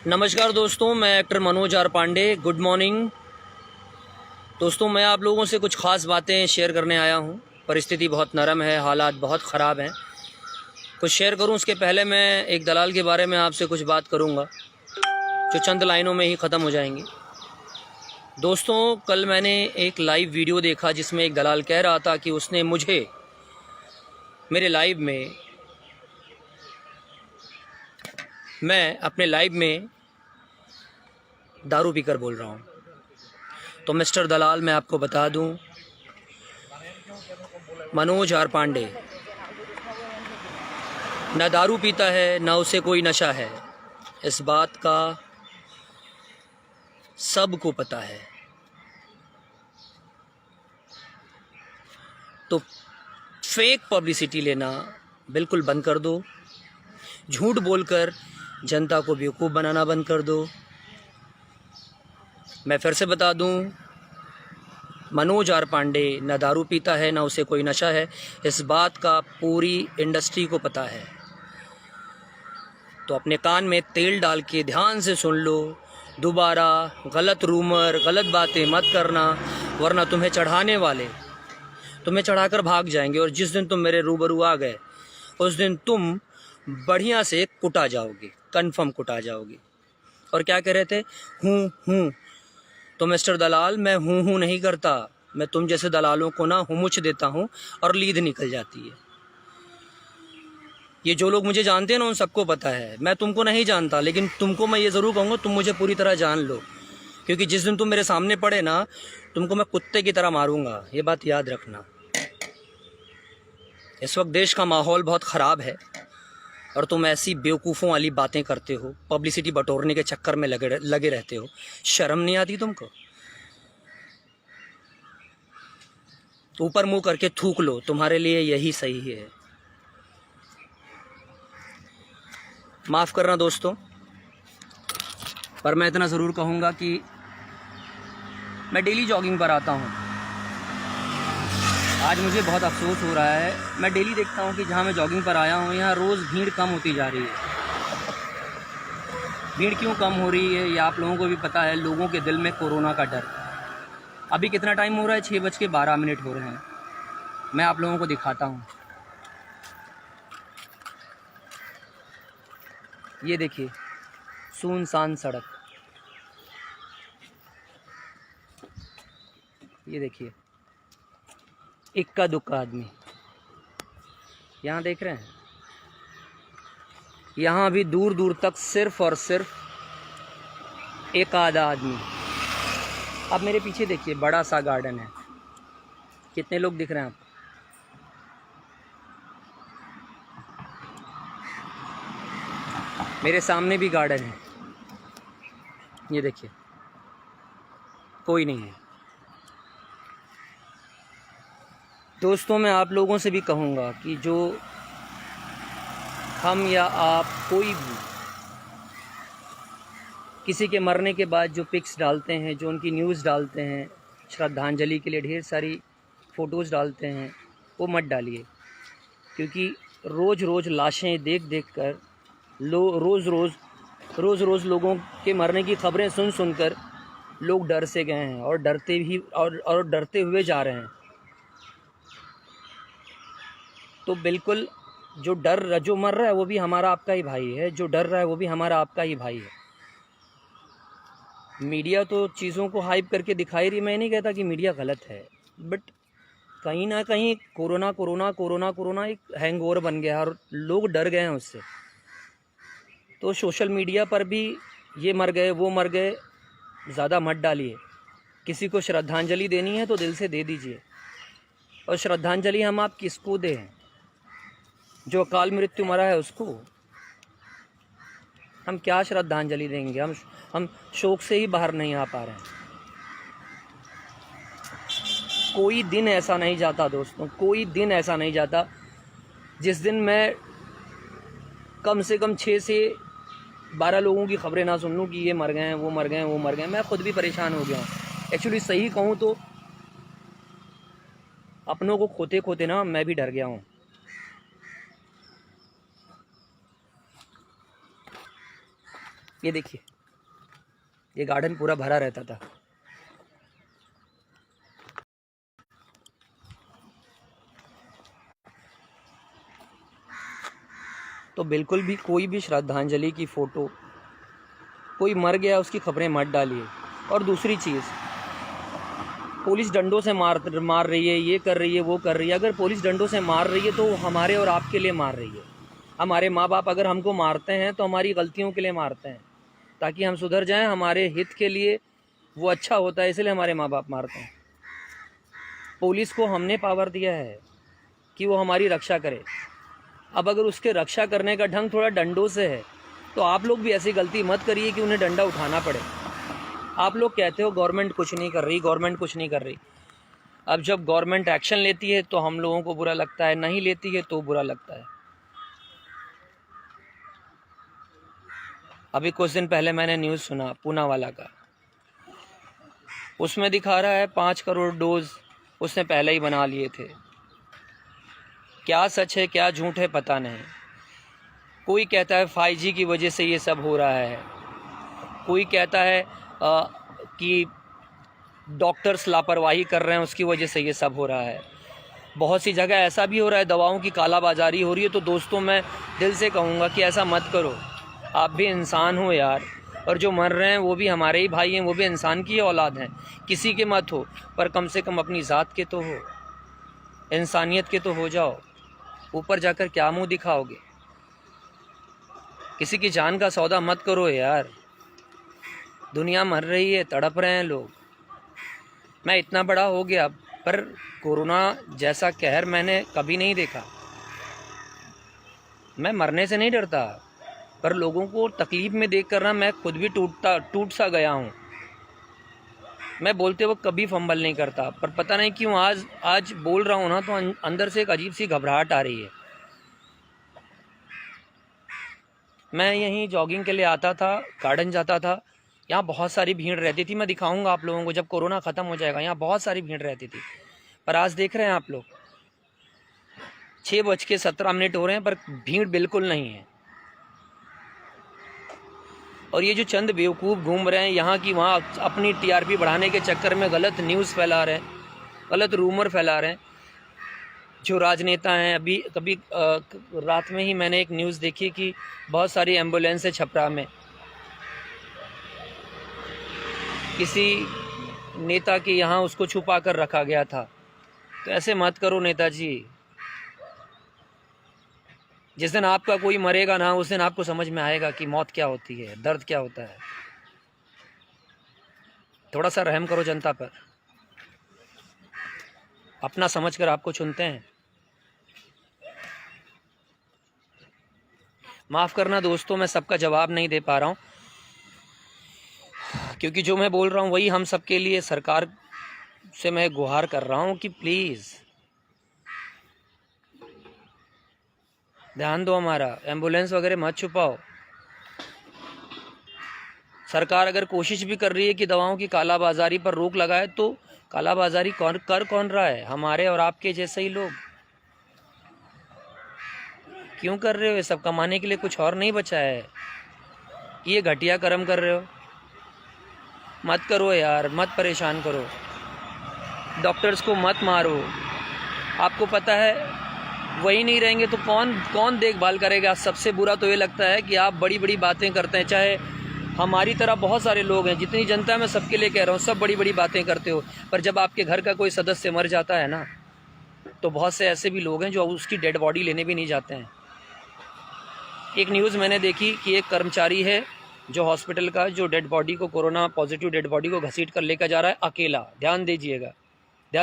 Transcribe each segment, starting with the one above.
नमस्कार दोस्तों, मैं actor Manoj R Pandey. Good morning दोस्तों। मैं आप लोगों से कुछ ख़ास बातें शेयर करने आया हूं। परिस्थिति बहुत नरम है, हालात बहुत ख़राब हैं। कुछ शेयर करूं उसके पहले मैं एक दलाल के बारे में आपसे कुछ बात करूंगा जो चंद लाइनों में ही ख़त्म हो जाएंगी। दोस्तों, कल मैंने एक लाइव वीडियो देखा जिसमें एक दलाल कह रहा था कि उसने मुझे मेरे लाइव में मैं अपने लाइव में दारू पीकर बोल रहा हूँ। तो मिस्टर दलाल, मैं आपको बता दूं, मनोज आर पांडे न दारू पीता है, न उसे कोई नशा है। इस बात का सबको पता है। तो फेक पब्लिसिटी लेना बिल्कुल बंद कर दो। झूठ बोलकर जनता को बेवकूफ़ बनाना बंद कर दो। मैं फिर से बता दूं, मनोज आर पांडे न दारू पीता है, न उसे कोई नशा है। इस बात का पूरी इंडस्ट्री को पता है। तो अपने कान में तेल डाल के ध्यान से सुन लो। दोबारा गलत रूमर, गलत बातें मत करना, वरना तुम्हें चढ़ाने वाले तुम्हें चढ़ाकर भाग जाएंगे। और जिस दिन तुम मेरे रूबरू आ गए, उस दिन तुम बढ़िया से कुटा जाओगे, कन्फर्म कुटा जाओगे। और क्या कह रहे थे? हूँ। तो मिस्टर दलाल, मैं हूँ नहीं करता। मैं तुम जैसे दलालों को ना हुमुच देता हूँ और लीद निकल जाती है। ये जो लोग मुझे जानते हैं ना, उन सबको पता है। मैं तुमको नहीं जानता, लेकिन तुमको मैं ये ज़रूर कहूँगा, तुम मुझे पूरी तरह जान लो। क्योंकि जिस दिन तुम मेरे सामने पड़े ना, तुमको मैं कुत्ते की तरह मारूंगा। ये बात याद रखना। इस वक्त देश का माहौल बहुत ख़राब है और तुम ऐसी बेवकूफ़ों वाली बातें करते हो, पब्लिसिटी बटोरने के चक्कर में लगे रहते हो। शर्म नहीं आती तुमको? ऊपर मुंह करके थूक लो, तुम्हारे लिए यही सही है। माफ़ करना दोस्तों, पर मैं इतना ज़रूर कहूँगा कि मैं डेली जॉगिंग पर आता हूँ। आज मुझे बहुत अफसोस हो रहा है। मैं डेली देखता हूँ कि जहाँ मैं जॉगिंग पर आया हूँ, यहाँ रोज़ भीड़ कम होती जा रही है। भीड़ क्यों कम हो रही है, ये आप लोगों को भी पता है। लोगों के दिल में कोरोना का डर। अभी कितना टाइम हो रहा है? 6:12 हो रहे हैं। मैं आप लोगों को दिखाता हूँ। ये देखिए, सुनसान सड़क। ये देखिए, इक्का दुक्का आदमी। यहाँ देख रहे हैं? यहाँ भी दूर दूर तक सिर्फ और सिर्फ एक आधा आदमी। अब मेरे पीछे देखिए, बड़ा सा गार्डन है। कितने लोग दिख रहे हैं आपको? मेरे सामने भी गार्डन है। ये देखिए, कोई नहीं है। दोस्तों, मैं आप लोगों से भी कहूँगा कि जो हम या आप, कोई भी किसी के मरने के बाद जो पिक्स डालते हैं, जो उनकी न्यूज़ डालते हैं, श्रद्धांजलि के लिए ढेर सारी फ़ोटोज़ डालते हैं, वो मत डालिए। क्योंकि रोज़ रोज़ लाशें देख देख कर रोज़ रोज़ लोगों के मरने की खबरें सुन सुनकर लोग डर से गए हैं और डरते हुए जा रहे हैं। तो बिल्कुल, जो मर रहा है वो भी हमारा आपका ही भाई है, जो डर रहा है वो भी हमारा आपका ही भाई है। मीडिया तो चीज़ों को हाइप करके दिखाई रही। मैं नहीं कहता कि मीडिया गलत है, बट कहीं ना कहीं कोरोना एक हैंगओवर बन गया और लोग डर गए हैं उससे। तो सोशल मीडिया पर भी ये मर गए, वो मर गए, ज़्यादा मत डालिए। किसी को श्रद्धांजलि देनी है तो दिल से दे दीजिए। और श्रद्धांजलि हम आप किसको दें? जो अकाल मृत्यु मरा है उसको हम क्या श्रद्धांजलि देंगे? हम शोक से ही बाहर नहीं आ पा रहे हैं। कोई दिन ऐसा नहीं जाता दोस्तों, कोई दिन ऐसा नहीं जाता जिस दिन मैं कम से कम 6 से 12 लोगों की खबरें ना सुन लूँ कि ये मर गए हैं, वो मर गए हैं, वो मर गए हैं। मैं खुद भी परेशान हो गया हूँ। एक्चुअली सही कहूँ तो अपनों को खोते खोते ना मैं भी डर गया हूँ। ये देखिए, ये गार्डन पूरा भरा रहता था। तो बिल्कुल भी कोई भी श्रद्धांजलि की फ़ोटो, कोई मर गया उसकी खबरें मत डालिए। और दूसरी चीज़, पुलिस डंडों से मार रही है, ये कर रही है, वो कर रही है। अगर पुलिस डंडों से मार रही है तो हमारे और आपके लिए मार रही है। हमारे माँ बाप अगर हमको मारते हैं तो हमारी गलतियों के लिए मारते हैं, ताकि हम सुधर जाएं, हमारे हित के लिए वो अच्छा होता है, इसलिए हमारे माँ बाप मारते हैं। पुलिस को हमने पावर दिया है कि वो हमारी रक्षा करे। अब अगर उसके रक्षा करने का ढंग थोड़ा डंडों से है तो आप लोग भी ऐसी गलती मत करिए कि उन्हें डंडा उठाना पड़े। आप लोग कहते हो गवर्नमेंट कुछ नहीं कर रही, गवर्नमेंट कुछ नहीं कर रही। अब जब गवर्नमेंट एक्शन लेती है तो हम लोगों को बुरा लगता है, नहीं लेती है तो बुरा लगता है। अभी कुछ दिन पहले मैंने न्यूज़ सुना पूना वाला का, उसमें दिखा रहा है 5 करोड़ डोज उसने पहले ही बना लिए थे। क्या सच है क्या झूठ है पता नहीं। कोई कहता है 5G की वजह से ये सब हो रहा है, कोई कहता है कि डॉक्टर्स लापरवाही कर रहे हैं उसकी वजह से ये सब हो रहा है। बहुत सी जगह ऐसा भी हो रहा है, दवाओं की कालाबाजारी हो रही है। तो दोस्तों मैं दिल से कहूँगा कि ऐसा मत करो, आप भी इंसान हो यार, और जो मर रहे हैं वो भी हमारे ही भाई हैं, वो भी इंसान की औलाद हैं। किसी के मत हो, पर कम से कम अपनी ज़ात के तो हो, इंसानियत के तो हो जाओ। ऊपर जाकर क्या मुंह दिखाओगे? किसी की जान का सौदा मत करो यार। दुनिया मर रही है, तड़प रहे हैं लोग। मैं इतना बड़ा हो गया पर कोरोना जैसा कहर मैंने कभी नहीं देखा। मैं मरने से नहीं डरता, पर लोगों को तकलीफ में देख कर ना मैं खुद भी टूट सा गया हूँ। मैं बोलते वक्त कभी फंबल नहीं करता, पर पता नहीं क्यों आज बोल रहा हूँ ना तो अंदर से एक अजीब सी घबराहट आ रही है। मैं यहीं जॉगिंग के लिए आता था, गार्डन जाता था, यहाँ बहुत सारी भीड़ रहती थी। मैं दिखाऊंगा आप लोगों को जब कोरोना ख़त्म हो जाएगा, यहाँ बहुत सारी भीड़ रहती थी। पर आज देख रहे हैं आप लोग 6:17 हो रहे हैं पर भीड़ बिल्कुल नहीं है। और ये जो चंद बेवकूफ़ घूम रहे हैं यहाँ की वहाँ, अपनी TRP बढ़ाने के चक्कर में गलत न्यूज़ फैला रहे हैं, गलत रूमर फैला रहे हैं। जो राजनेता हैं, अभी कभी रात में ही मैंने एक न्यूज़ देखी कि बहुत सारी एम्बुलेंस है छपरा में, किसी नेता के यहाँ उसको छुपा कर रखा गया था। तो ऐसे मत करो नेताजी। जिस दिन आपका कोई मरेगा ना, उस दिन आपको समझ में आएगा कि मौत क्या होती है, दर्द क्या होता है। थोड़ा सा रहम करो जनता पर, अपना समझकर आपको चुनते हैं। माफ़ करना दोस्तों, मैं सबका जवाब नहीं दे पा रहा हूँ, क्योंकि जो मैं बोल रहा हूँ वही हम सबके लिए, सरकार से मैं गुहार कर रहा हूँ कि प्लीज़ ध्यान दो हमारा, एम्बुलेंस वगैरह मत छुपाओ। सरकार अगर कोशिश भी कर रही है कि दवाओं की कालाबाजारी पर रोक लगाए, तो कालाबाजारी कौन रहा है? हमारे और आपके जैसे ही लोग। क्यों कर रहे हो ये सब? कमाने के लिए कुछ और नहीं बचा है? ये घटिया कर्म कर रहे हो? मत करो यार, मत परेशान करो, डॉक्टर्स को मत मारो। आपको पता है वही नहीं रहेंगे तो कौन देखभाल करेगा? सबसे बुरा तो ये लगता है कि आप बड़ी बड़ी बातें करते हैं, चाहे हमारी तरह बहुत सारे लोग हैं, जितनी जनता है मैं सबके लिए कह रहा हूँ, सब बड़ी बड़ी बातें करते हो, पर जब आपके घर का कोई सदस्य मर जाता है ना, तो बहुत से ऐसे भी लोग हैं जो उसकी डेड बॉडी लेने भी नहीं जाते हैं। एक न्यूज़ मैंने देखी कि एक कर्मचारी है जो हॉस्पिटल का, जो डेड बॉडी को, कोरोना पॉजिटिव डेड बॉडी को घसीट कर लेकर जा रहा है अकेला। ध्यान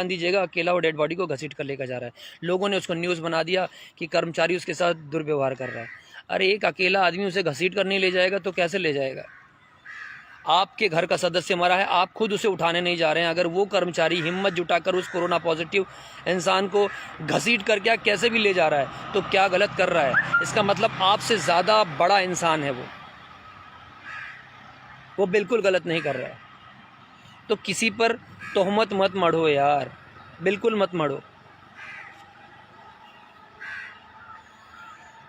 दीजिएगा, अकेला वो डेड बॉडी को घसीट कर लेकर जा रहा है। लोगों ने उसको न्यूज़ बना दिया कि कर्मचारी उसके साथ दुर्व्यवहार कर रहा है। अरे एक अकेला आदमी उसे घसीट कर नहीं ले जाएगा तो कैसे ले जाएगा? आपके घर का सदस्य मरा है, आप खुद उसे उठाने नहीं जा रहे हैं। अगर वो कर्मचारी हिम्मत जुटाकर उस कोरोना पॉजिटिव इंसान को घसीट कर क्या कैसे भी ले जा रहा है, तो क्या गलत कर रहा है? इसका मतलब आपसे ज़्यादा बड़ा इंसान है वो बिल्कुल गलत नहीं कर रहा है। तो किसी पर तोहमत मत मढ़ो यार, बिल्कुल मत मढ़ो।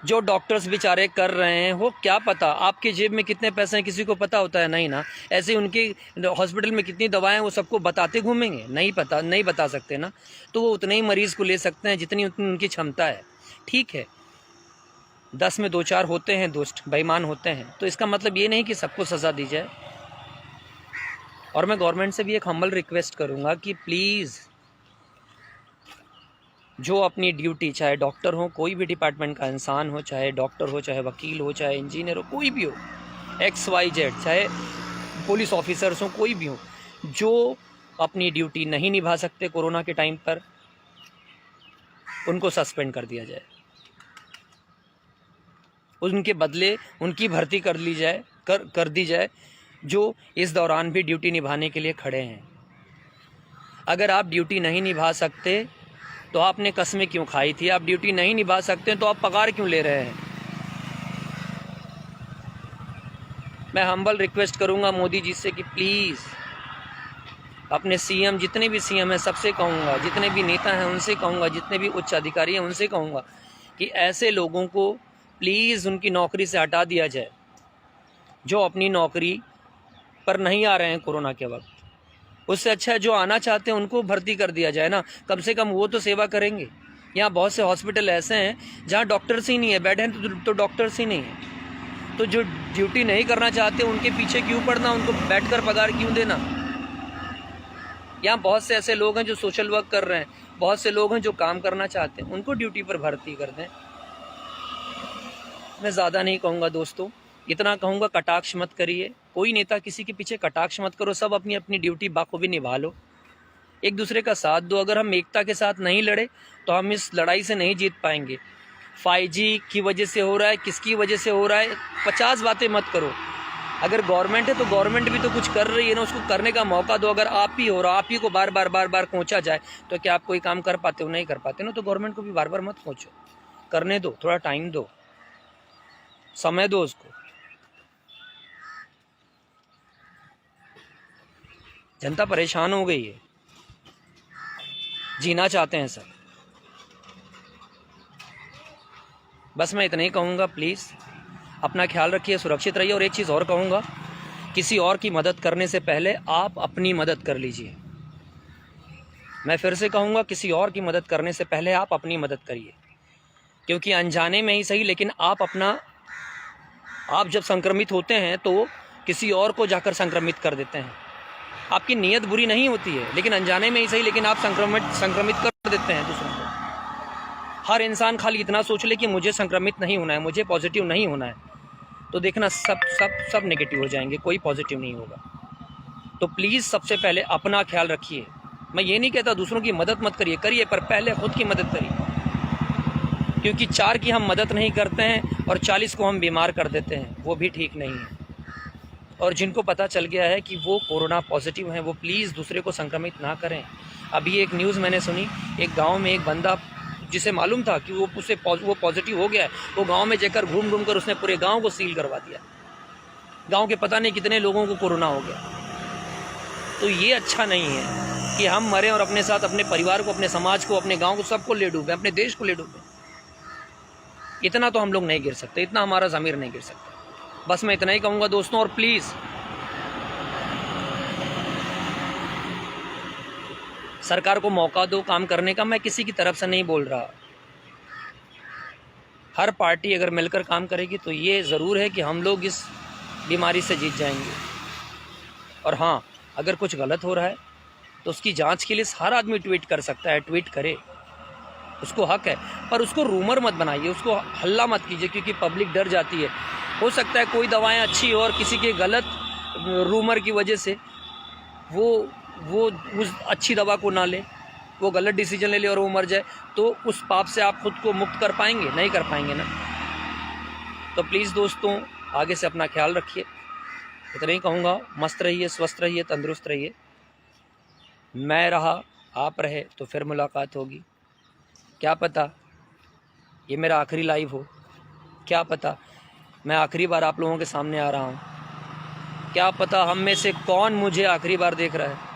जो डॉक्टर्स बेचारे कर रहे हैं, वो क्या पता आपके जेब में कितने पैसे हैं, किसी को पता होता है? नहीं ना। ऐसे उनके हॉस्पिटल में कितनी दवाएं हैं वो सबको बताते घूमेंगे? नहीं पता, नहीं बता सकते ना। तो वो उतने ही मरीज़ को ले सकते हैं जितनी उनकी क्षमता है। ठीक है, 10 में 2-4 होते हैं दुष्ट, बेईमान होते हैं, तो इसका मतलब ये नहीं कि सबको सज़ा दी जाए। और मैं गवर्नमेंट से भी एक हम्बल रिक्वेस्ट करूँगा कि प्लीज़ जो अपनी ड्यूटी, चाहे डॉक्टर हो, कोई भी डिपार्टमेंट का इंसान हो, चाहे डॉक्टर हो, चाहे वकील हो, चाहे इंजीनियर हो, कोई भी हो, XYZ, चाहे पुलिस ऑफिसर्स हो, कोई भी हो, जो अपनी ड्यूटी नहीं निभा सकते कोरोना के टाइम पर, उनको सस्पेंड कर दिया जाए। उनके बदले उनकी भर्ती कर ली जाए, कर दी जाए, जो इस दौरान भी ड्यूटी निभाने के लिए खड़े हैं। अगर आप ड्यूटी नहीं निभा सकते तो आपने कस्में क्यों खाई थी? आप ड्यूटी नहीं निभा सकते तो आप पगार क्यों ले रहे हैं? मैं हम्बल रिक्वेस्ट करूंगा मोदी जी से कि प्लीज़ अपने सीएम, जितने भी सीएम हैं सबसे कहूँगा, जितने भी नेता हैं उनसे कहूँगा, जितने भी उच्च अधिकारी हैं उनसे कहूँगा कि ऐसे लोगों को प्लीज़ उनकी नौकरी से हटा दिया जाए जो अपनी नौकरी पर नहीं आ रहे हैं कोरोना के वक्त। उससे अच्छा है जो आना चाहते हैं उनको भर्ती कर दिया जाए ना, कम से कम वो तो सेवा करेंगे। यहाँ बहुत से हॉस्पिटल ऐसे हैं जहाँ डॉक्टर्स ही नहीं है, बेड हैं तो डॉक्टर्स ही नहीं है। तो जो ड्यूटी नहीं करना चाहते उनके पीछे क्यों पड़ना, उनको बैठकर पगार क्यों देना? यहाँ बहुत से ऐसे लोग हैं जो सोशल वर्क कर रहे हैं, बहुत से लोग हैं जो काम करना चाहते हैं, उनको ड्यूटी पर भर्ती कर दें। मैं ज़्यादा नहीं कहूँगा दोस्तों, इतना कहूँगा कटाक्ष मत करिए, कोई नेता किसी के पीछे कटाक्ष मत करो, सब अपनी अपनी ड्यूटी बाखूबी निभा लो, एक दूसरे का साथ दो। अगर हम एकता के साथ नहीं लड़े तो हम इस लड़ाई से नहीं जीत पाएंगे। 5G की वजह से हो रहा है, किसकी वजह से हो रहा है, 50 बातें मत करो। अगर गवर्नमेंट है तो गवर्नमेंट भी तो कुछ कर रही है ना, उसको करने का मौका दो। अगर आप ही हो रहा, आप ही को बार बार कोंचा जाए तो क्या आप कोई काम कर पाते हो? नहीं कर पाते ना। तो गवर्नमेंट को भी बार बार मत कोंचो, करने दो, थोड़ा टाइम दो, समय दो उसको। जनता परेशान हो गई है, जीना चाहते हैं सब। बस मैं इतना ही कहूँगा, प्लीज़ अपना ख्याल रखिए, सुरक्षित रहिए। और एक चीज़ और कहूँगा, किसी और की मदद करने से पहले आप अपनी मदद कर लीजिए। मैं फिर से कहूँगा, किसी और की मदद करने से पहले आप अपनी मदद करिए, क्योंकि अनजाने में ही सही, लेकिन आप जब संक्रमित होते हैं तो किसी और को जाकर संक्रमित कर देते हैं। आपकी नीयत बुरी नहीं होती है, लेकिन अनजाने में ही सही, लेकिन आप संक्रमित कर देते हैं दूसरों को। हर इंसान खाली इतना सोच ले कि मुझे संक्रमित नहीं होना है, मुझे पॉजिटिव नहीं होना है, तो देखना सब नेगेटिव हो जाएंगे, कोई पॉजिटिव नहीं होगा। तो प्लीज़ सबसे पहले अपना ख्याल रखिए। मैं ये नहीं कहता दूसरों की मदद मत करिए, पर पहले खुद की मदद करिए, क्योंकि 4 की हम मदद नहीं करते हैं और 40 को हम बीमार कर देते हैं, वो भी ठीक नहीं है। और जिनको पता चल गया है कि वो कोरोना पॉजिटिव हैं, वो प्लीज़ दूसरे को संक्रमित ना करें। अभी एक न्यूज़ मैंने सुनी, एक गांव में एक बंदा जिसे मालूम था कि वो पॉजिटिव हो गया है, वो गांव में जाकर घूम कर उसने पूरे गांव को सील करवा दिया। गांव के पता नहीं कितने लोगों को कोरोना हो गया। तो ये अच्छा नहीं है कि हम मरें और अपने साथ अपने परिवार को, अपने समाज को, अपने गाँव को, सबको ले डूबें, अपने देश को ले डूबें। इतना तो हम लोग नहीं गिर सकते, इतना हमारा ज़मीर नहीं गिर सकता। बस मैं इतना ही कहूँगा दोस्तों। और प्लीज़ सरकार को मौका दो काम करने का। मैं किसी की तरफ से नहीं बोल रहा, हर पार्टी अगर मिलकर काम करेगी तो ये ज़रूर है कि हम लोग इस बीमारी से जीत जाएंगे। और हाँ, अगर कुछ गलत हो रहा है तो उसकी जांच के लिए हर आदमी ट्वीट कर सकता है, ट्वीट करे, उसको हक है, पर उसको रूमर मत बनाइए, उसको हल्ला मत कीजिए, क्योंकि पब्लिक डर जाती है। हो सकता है कोई दवाएं अच्छी हो और किसी के गलत रूमर की वजह से वो उस अच्छी दवा को ना ले, वो गलत डिसीजन ले ले और वो मर जाए, तो उस पाप से आप खुद को मुक्त कर पाएंगे? नहीं कर पाएंगे ना। तो प्लीज़ दोस्तों, आगे से अपना ख्याल रखिए, इतना ही कहूँगा। मस्त रहिए, स्वस्थ रहिए, तंदुरुस्त रहिए। मैं रहा, आप रहे तो फिर मुलाकात होगी। क्या पता ये मेरा आखिरी लाइव हो, क्या पता मैं आखिरी बार आप लोगों के सामने आ रहा हूँ, क्या पता हम में से कौन मुझे आखिरी बार देख रहा है।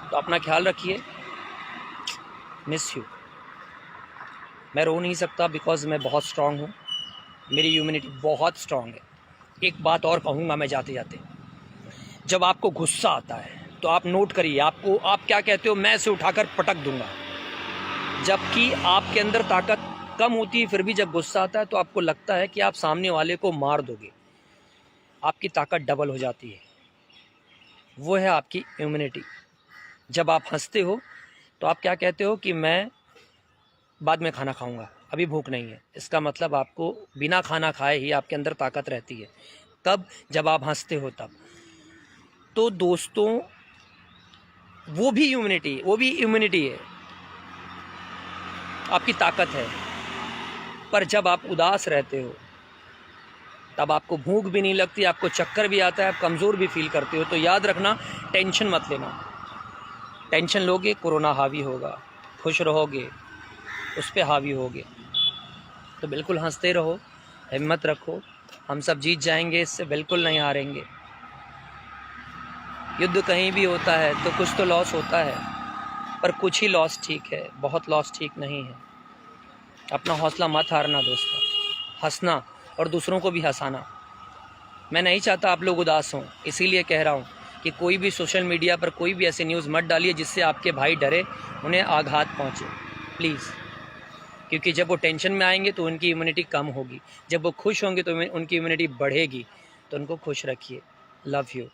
तो अपना ख्याल रखिए। Miss you. मैं रो नहीं सकता बिकॉज़ मैं बहुत स्ट्रांग हूँ। मेरी इम्यूनिटी बहुत स्ट्रांग है। एक बात और कहूँगा मैं जाते जाते, जब आपको गुस्सा आता है तो आप नोट करिए, आप क्या कहते हो, मैं इसे उठाकर पटक दूंगा। जबकि आपके अंदर ताकत कम होती है, फिर भी जब गुस्सा आता है तो आपको लगता है कि आप सामने वाले को मार दोगे। आपकी ताकत डबल हो जाती है, वो है आपकी इम्यूनिटी। जब आप हंसते हो तो आप क्या कहते हो कि मैं बाद में खाना खाऊंगा, अभी भूख नहीं है। इसका मतलब आपको बिना खाना खाए ही आपके अंदर ताकत रहती है। तब जब आप हंसते हो तब। तो दोस्तों, वो भी इम्यूनिटी है, आपकी ताकत है। पर जब आप उदास रहते हो तब आपको भूख भी नहीं लगती, आपको चक्कर भी आता है, आप कमज़ोर भी फील करते हो। तो याद रखना, टेंशन मत लेना। टेंशन लोगे, कोरोना हावी होगा। खुश रहोगे, उस पर हावी होगे। तो बिल्कुल हंसते रहो, हिम्मत रखो, हम सब जीत जाएंगे, इससे बिल्कुल नहीं हारेंगे। युद्ध कहीं भी होता है तो कुछ तो लॉस होता है, पर कुछ ही लॉस ठीक है, बहुत लॉस ठीक नहीं है। अपना हौसला मत हारना दोस्तों, हंसना और दूसरों को भी हंसाना। मैं नहीं चाहता आप लोग उदास हों, इसीलिए कह रहा हूँ कि कोई भी सोशल मीडिया पर कोई भी ऐसी न्यूज़ मत डालिए जिससे आपके भाई डरे, उन्हें आघात पहुँचे, प्लीज़। क्योंकि जब वो टेंशन में आएंगे तो उनकी इम्यूनिटी कम होगी, जब वो खुश होंगे तो उनकी इम्यूनिटी बढ़ेगी। तो उनको खुश रखिए। Love you.